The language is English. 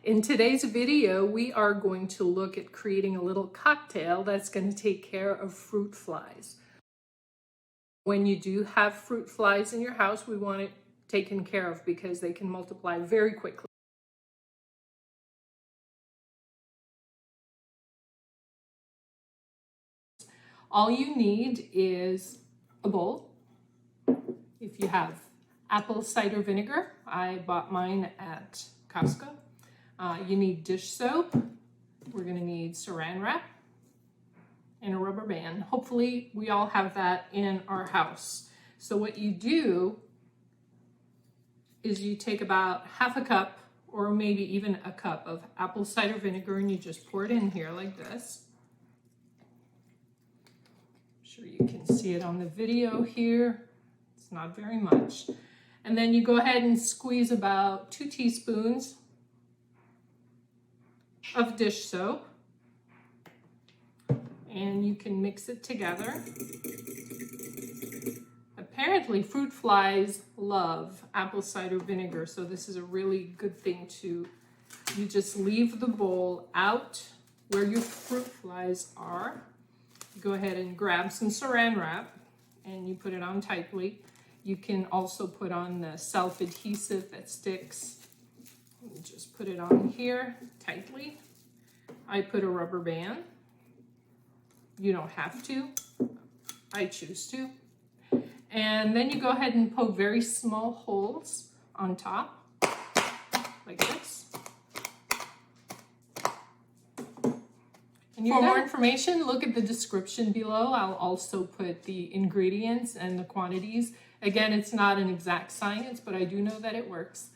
In today's video, we are going to look at creating a little cocktail that's going to take care of fruit flies. When you do have fruit flies in your house, we want it taken care of because they can multiply very quickly. All you need is a bowl. If you have apple cider vinegar, I bought mine at Costco. You need dish soap. We're going to need Saran Wrap and a rubber band. Hopefully we all have that in our house. So what you do is you take about half a cup or maybe even a cup of apple cider vinegar and you just pour it in here like this. I'm sure you can see it on the video here. It's not very much. And then you go ahead and squeeze about 2 teaspoons of dish soap. And you can mix it together. Apparently fruit flies love apple cider vinegar, so this is a really good thing to, you just leave the bowl out where your fruit flies are. Go ahead and grab some Saran Wrap and you put it on tightly. You can also put on the self-adhesive that sticks. You just put it on here tightly. I put a rubber band. You don't have to. I choose to. And then you go ahead and poke very small holes on top, like this. And for more information, look at the description below. I'll also put the ingredients and the quantities. Again, it's not an exact science, but I do know that it works.